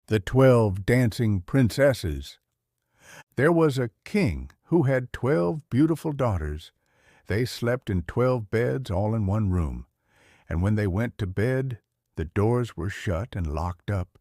The 12 Dancing Princesses. There was a king who had 12 beautiful daughters. They slept in 12 beds all in one room, and when they went to bed, the doors were shut and locked up.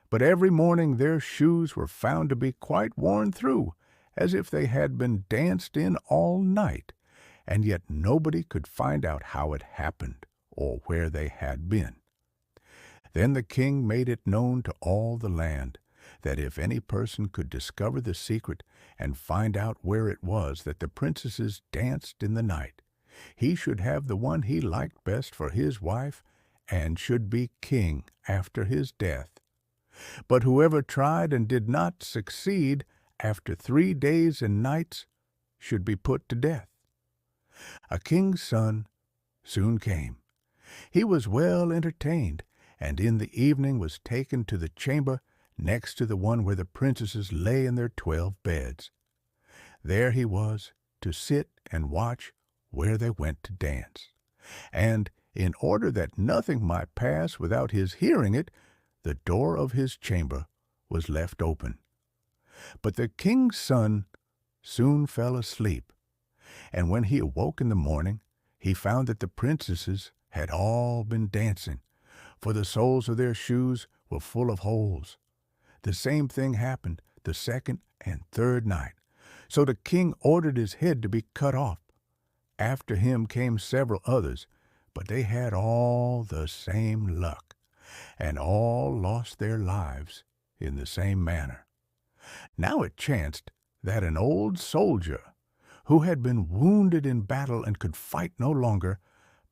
But every morning their shoes were found to be quite worn through, as if they had been danced in all night, and yet nobody could find out how it happened or where they had been. Then the king made it known to all the land that if any person could discover the secret and find out where it was that the princesses danced in the night, he should have the one he liked best for his wife and should be king after his death. But whoever tried and did not succeed after 3 days and nights should be put to death. A king's son soon came. He was well entertained, and in the evening was taken to the chamber next to the one where the princesses lay in their 12 beds. There he was to sit and watch where they went to dance. And in order that nothing might pass without his hearing it, the door of his chamber was left open. But the king's son soon fell asleep, and when he awoke in the morning, he found that the princesses had all been dancing, for the soles of their shoes were full of holes. The same thing happened the second and third night, so the king ordered his head to be cut off. After him came several others, but they had all the same luck, and all lost their lives in the same manner. Now it chanced that an old soldier, who had been wounded in battle and could fight no longer,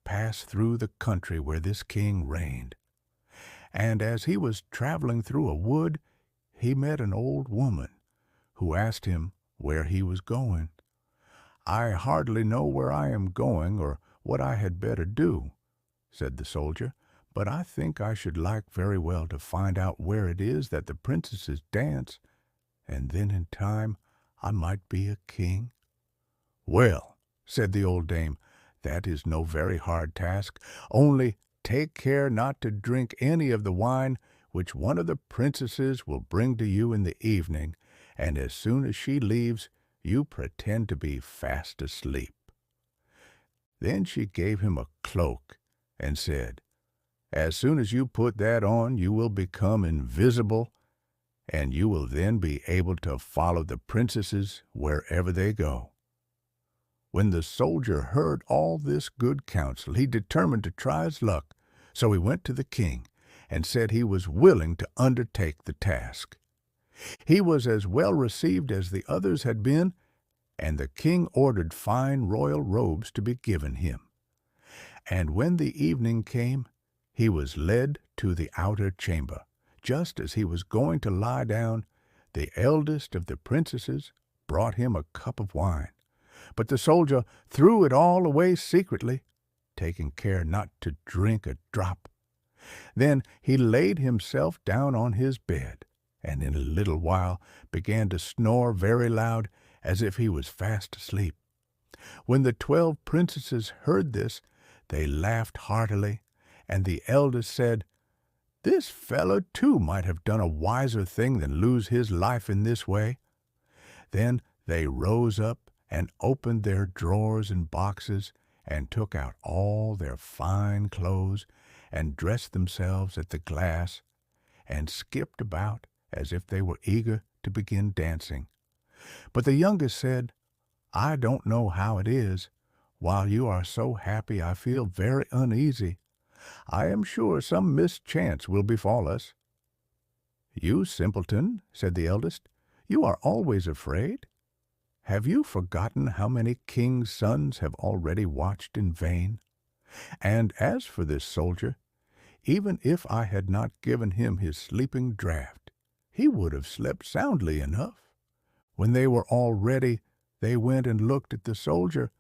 passed through the country where this king reigned. And as he was traveling through a wood, he met an old woman, who asked him where he was going. "I hardly know where I am going or what I had better do," said the soldier, "but I think I should like very well to find out where it is that the princesses dance, and then in time I might be a king." "Well," said the old dame, "that is no very hard task. Only take care not to drink any of the wine which one of the princesses will bring to you in the evening, and as soon as she leaves, you pretend to be fast asleep." Then she gave him a cloak and said, "As soon as you put that on, you will become invisible, and you will then be able to follow the princesses wherever they go." When the soldier heard all this good counsel, he determined to try his luck. So he went to the king and said he was willing to undertake the task. He was as well received as the others had been, and the king ordered fine royal robes to be given him. And when the evening came, he was led to the outer chamber. Just as he was going to lie down, the eldest of the princesses brought him a cup of wine. But the soldier threw it all away secretly, taking care not to drink a drop. Then he laid himself down on his bed, and in a little while began to snore very loud, as if he was fast asleep. When the 12 princesses heard this, they laughed heartily, and the eldest said, "This fellow too might have done a wiser thing than lose his life in this way." Then they rose up and opened their drawers and boxes, and took out all their fine clothes, and dressed themselves at the glass, and skipped about as if they were eager to begin dancing. But the youngest said, "I don't know how it is. While you are so happy, I feel very uneasy. I am sure some mischance will befall us." "You simpleton," said the eldest, "you are always afraid. Have you forgotten how many kings' sons have already watched in vain? And as for this soldier, even if I had not given him his sleeping draught, he would have slept soundly enough." When they were all ready, they went and looked at the soldier,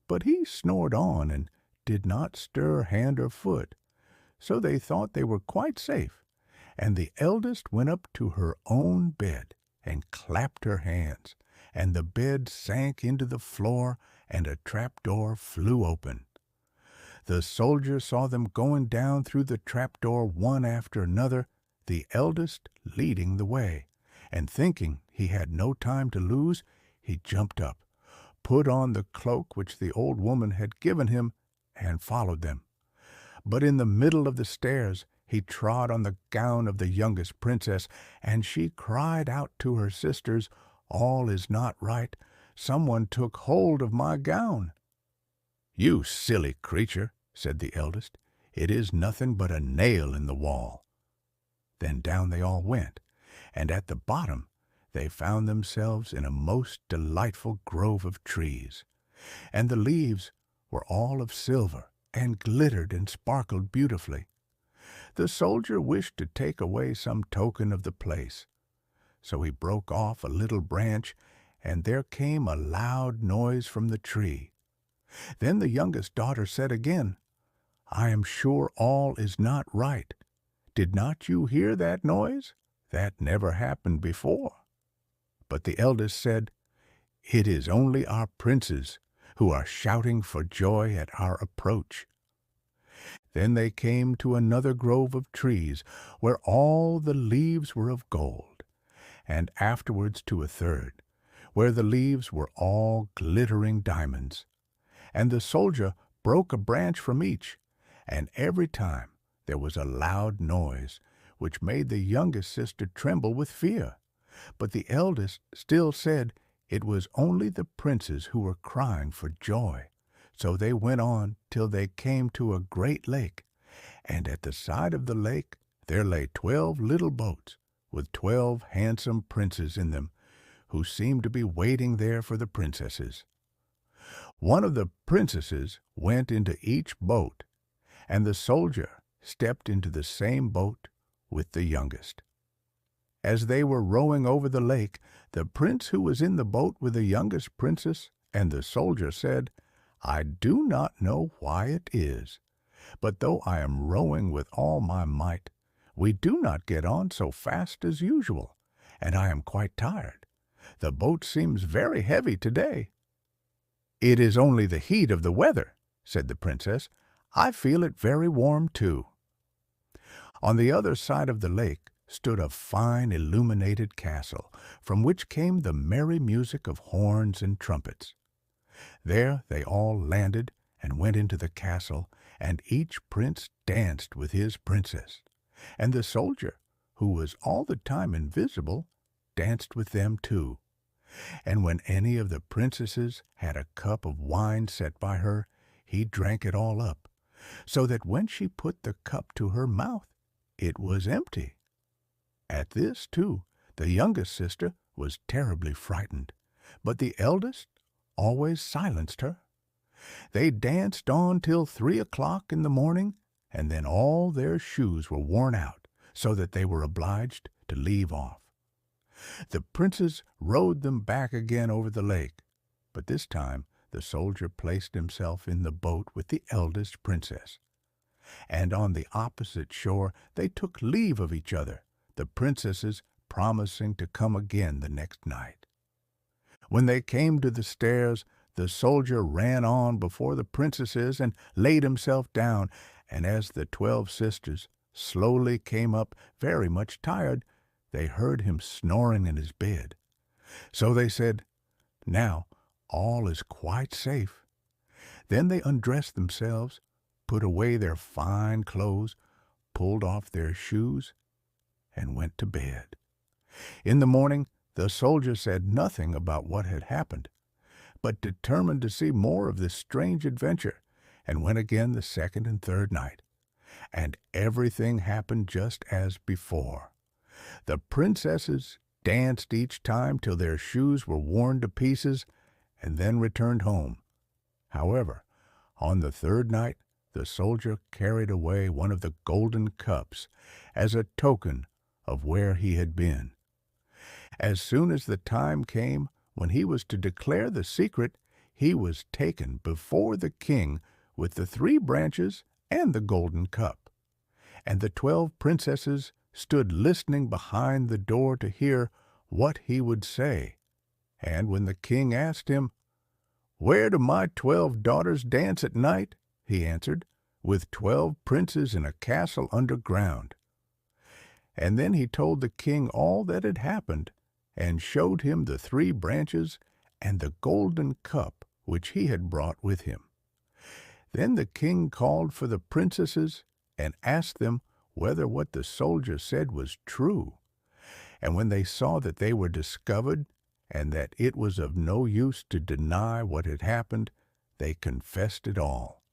but he snored on and did not stir hand or foot, so they thought they were quite safe, and the eldest went up to her own bed and clapped her hands, and the bed sank into the floor, and a trapdoor flew open. The soldier saw them going down through the trapdoor one after another. the eldest leading the way, and thinking he had no time to lose, he jumped up, put on the cloak which the old woman had given him, and followed them. But in the middle of the stairs he trod on the gown of the youngest princess, and she cried out to her sisters, "All is not right. Someone took hold of my gown." "You silly creature," said the eldest, "it is nothing but a nail in the wall." Then down they all went, and at the bottom they found themselves in a most delightful grove of trees, and the leaves were all of silver, and glittered and sparkled beautifully. The soldier wished to take away some token of the place, so he broke off a little branch, and there came a loud noise from the tree. Then the youngest daughter said again, "I am sure all is not right. Did not you hear that noise? That never happened before." But the eldest said, "It is only our princes, who are shouting for joy at our approach." Then they came to another grove of trees, where all the leaves were of gold, and afterwards to a third, where the leaves were all glittering diamonds. And the soldier broke a branch from each, and every time there was a loud noise, which made the youngest sister tremble with fear. But the eldest still said it was only the princes who were crying for joy. So they went on till they came to a great lake, and at the side of the lake there lay 12 little boats, with 12 handsome princes in them, who seemed to be waiting there for the princesses. One of the princesses went into each boat, and the soldier stepped into the same boat with the youngest. As they were rowing over the lake, the prince who was in the boat with the youngest princess and the soldier said, "I do not know why it is, but though I am rowing with all my might, we do not get on so fast as usual, and I am quite tired. The boat seems very heavy today." "It is only the heat of the weather," said the princess. "I feel it very warm too." On the other side of the lake stood a fine illuminated castle, from which came the merry music of horns and trumpets. There they all landed and went into the castle, and each prince danced with his princess, and the soldier, who was all the time invisible, danced with them too. And when any of the princesses had a cup of wine set by her, he drank it all up, so that when she put the cup to her mouth, it was empty. At this, too, the youngest sister was terribly frightened, but the eldest always silenced her. They danced on till 3 o'clock in the morning, and then all their shoes were worn out, so that they were obliged to leave off. The princes rowed them back again over the lake, but this time the soldier placed himself in the boat with the eldest princess. And on the opposite shore they took leave of each other, the princesses promising to come again the next night. When they came to the stairs, the soldier ran on before the princesses and laid himself down, and as the 12 sisters slowly came up, very much tired, they heard him snoring in his bed. So they said, "Now all is quite safe." Then they undressed themselves, put away their fine clothes, pulled off their shoes, and went to bed. In the morning the soldier said nothing about what had happened, but determined to see more of this strange adventure, and went again the second and third night. And everything happened just as before. The princesses danced each time till their shoes were worn to pieces, and then returned home. However, on the third night the soldier carried away one of the golden cups as a token of where he had been. As soon as the time came when he was to declare the secret, he was taken before the king with the 3 branches and the golden cup. And the 12 princesses stood listening behind the door to hear what he would say. And when the king asked him, "Where do my 12 daughters dance at night?" he answered, "With 12 princes in a castle underground." And then he told the king all that had happened, and showed him the 3 branches and the golden cup which he had brought with him. Then the king called for the princesses and asked them whether what the soldier said was true. And when they saw that they were discovered, and that it was of no use to deny what had happened, they confessed it all.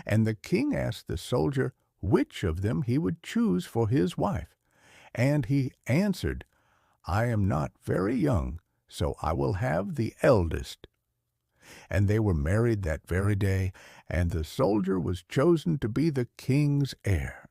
And the king asked the soldier which of them he would choose for his wife. And he answered, "I am not very young, so I will have the eldest." And they were married that very day, and the soldier was chosen to be the king's heir.